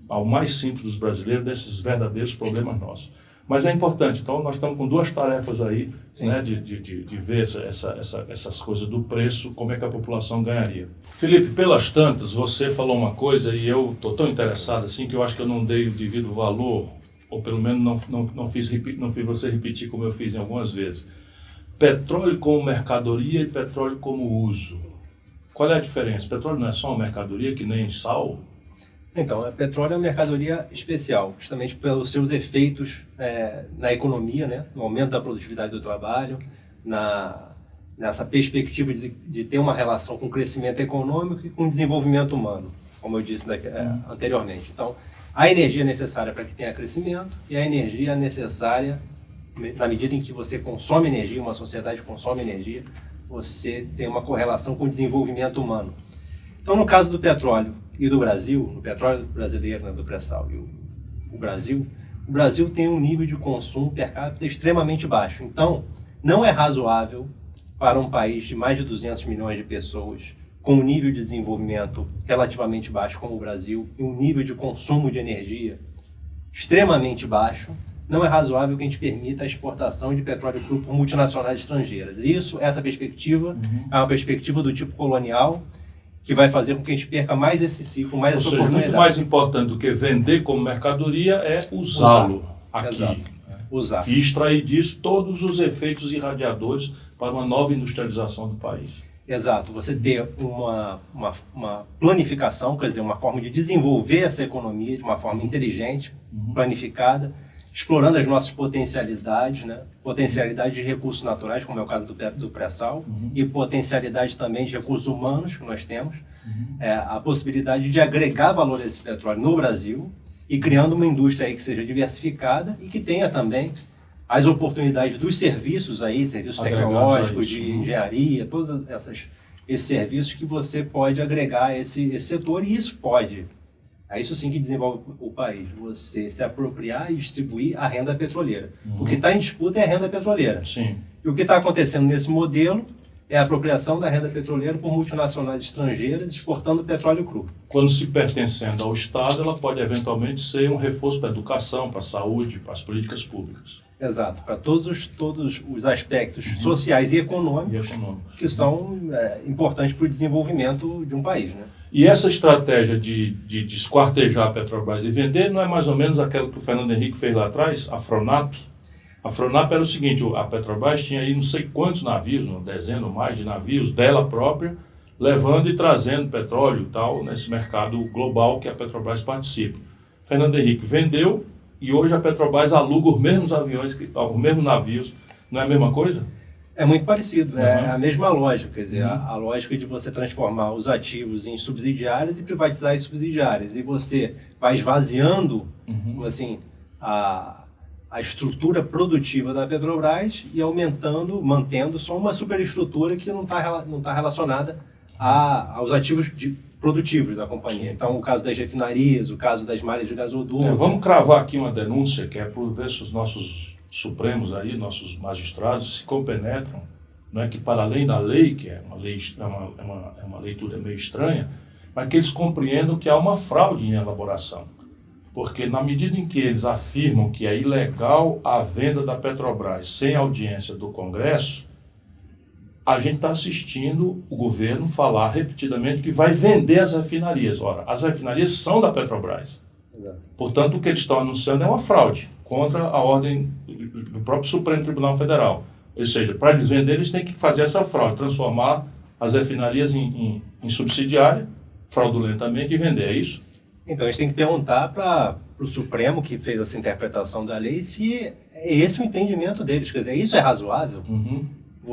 ao mais simples dos brasileiros desses verdadeiros problemas nossos. Mas é importante, então nós estamos com duas tarefas aí, né, de ver essas coisas do preço, como é que a população ganharia. Felipe, pelas tantas, você falou uma coisa e eu estou tão interessado assim que eu acho que eu não dei o devido valor, ou pelo menos não fiz você repetir como eu fiz em algumas vezes. Petróleo como mercadoria e petróleo como uso. Qual é a diferença? Petróleo não é só uma mercadoria que nem sal? Então, a petróleo é uma mercadoria especial, justamente pelos seus efeitos na economia, né? No aumento da produtividade do trabalho, nessa perspectiva de ter uma relação com o crescimento econômico e com o desenvolvimento humano, como eu disse anteriormente. Então, a energia é necessária para que tenha crescimento e a energia é necessária, na medida em que você consome energia, uma sociedade consome energia, você tem uma correlação com o desenvolvimento humano. Então, no caso do petróleo e do Brasil, no petróleo brasileiro, né, do pré-sal e o Brasil tem um nível de consumo per capita extremamente baixo. Então, não é razoável para um país de mais de 200 milhões de pessoas, com um nível de desenvolvimento relativamente baixo como o Brasil e um nível de consumo de energia extremamente baixo, não é razoável que a gente permita a exportação de petróleo cru por multinacionais estrangeiras. Essa perspectiva é uma perspectiva do tipo colonial, que vai fazer com que a gente perca mais esse ciclo, mais essa oportunidade. Muito mais importante do que vender como mercadoria é usá-lo aqui. Exato. Usar. E extrair disso todos os efeitos irradiadores para uma nova industrialização do país. Exato. Você ter uma planificação, quer dizer, uma forma de desenvolver essa economia de uma forma inteligente, planificada, explorando as nossas potencialidades, né? Potencialidade de recursos naturais, como é o caso do pré-sal, e potencialidade também de recursos humanos que nós temos, a possibilidade de agregar valor a esse petróleo no Brasil e criando uma indústria aí que seja diversificada e que tenha também as oportunidades dos serviços aí, serviços tecnológicos, de engenharia, todos esses serviços que você pode agregar a esse setor, e isso pode É isso sim que desenvolve o país. Você se apropriar e distribuir a renda petroleira. O que está em disputa é a renda petroleira. Sim. E o que está acontecendo nesse modelo é a apropriação da renda petroleira por multinacionais estrangeiras exportando petróleo cru. Quando se pertencendo ao Estado, ela pode eventualmente ser um reforço para a educação, para a saúde, para as políticas públicas. Exato, para todos os aspectos sociais e econômicos, que são importantes para o desenvolvimento de um país, né? E essa estratégia de esquartejar a Petrobras e vender não é mais ou menos aquela que o Fernando Henrique fez lá atrás, a Fronap? A Fronap era o seguinte, a Petrobras tinha aí não sei quantos navios, uma dezena ou mais de navios dela própria, levando e trazendo petróleo e tal, nesse mercado global que a Petrobras participa. Fernando Henrique vendeu e hoje a Petrobras aluga os mesmos aviões, os mesmos navios. Não é a mesma coisa? É muito parecido, é a mesma lógica, quer dizer, a lógica de você transformar os ativos em subsidiárias e privatizar as subsidiárias. E você vai esvaziando, assim, a estrutura produtiva da Petrobras e aumentando, mantendo só uma superestrutura que não tá relacionada aos ativos produtivos da companhia. Então, o caso das refinarias, o caso das malhas de gasoduto. Vamos cravar aqui uma denúncia, que é por ver se os nossos supremos aí, nossos magistrados, se compenetram, não é que para além da lei, que é uma leitura meio estranha, mas que eles compreendam que há uma fraude em elaboração. Porque na medida em que eles afirmam que é ilegal a venda da Petrobras sem audiência do Congresso, a gente está assistindo o governo falar repetidamente que vai vender as refinarias. Ora, as refinarias são da Petrobras. Portanto, o que eles estão anunciando é uma fraude contra a ordem do próprio Supremo Tribunal Federal. Ou seja, para eles venderem, eles têm que fazer essa fraude, transformar as refinarias em subsidiária, fraudulentamente, e vender, é isso? Então, a gente tem que perguntar para o Supremo, que fez essa interpretação da lei, se é esse o entendimento deles. Quer dizer, isso é razoável?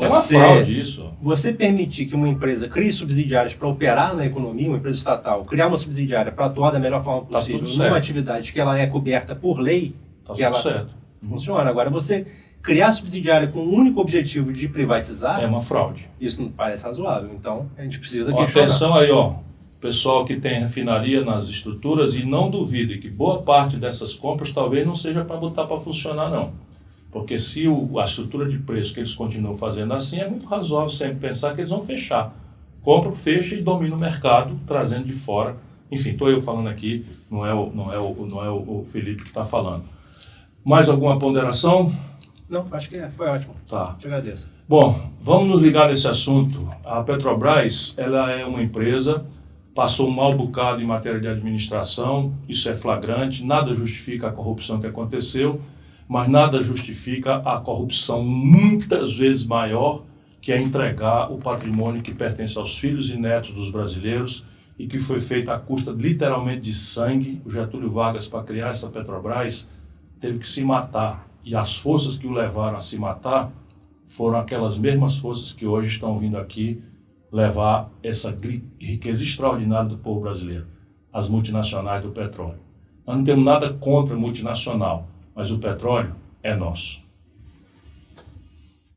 É uma fraude isso. Você permitir que uma empresa crie subsidiárias para operar na economia, uma empresa estatal, criar uma subsidiária para atuar da melhor forma possível numa atividade que ela é coberta por lei, que ela funciona. Agora, você criar subsidiária com o único objetivo de privatizar... É uma fraude. Isso não parece razoável. Então, a gente precisa questionar. Atenção aí, pessoal que tem refinaria nas estruturas, e não duvide que boa parte dessas compras talvez não seja para botar para funcionar, não. Porque se a estrutura de preço que eles continuam fazendo assim, é muito razoável sempre pensar que eles vão fechar. Compra, fecha e domina o mercado, trazendo de fora. Enfim, estou eu falando aqui, não é o Felipe que está falando. Mais alguma ponderação? Não, acho que foi ótimo. Tá. Te agradeço. Bom, vamos nos ligar nesse assunto. A Petrobras, ela é uma empresa, passou um mau bocado em matéria de administração, isso é flagrante, nada justifica a corrupção que aconteceu, mas nada justifica a corrupção muitas vezes maior, que é entregar o patrimônio que pertence aos filhos e netos dos brasileiros e que foi feita à custa literalmente de sangue. O Getúlio Vargas, para criar essa Petrobras, teve que se matar. E as forças que o levaram a se matar foram aquelas mesmas forças que hoje estão vindo aqui levar essa riqueza extraordinária do povo brasileiro, as multinacionais do petróleo. Nós não temos nada contra multinacional, mas o petróleo é nosso.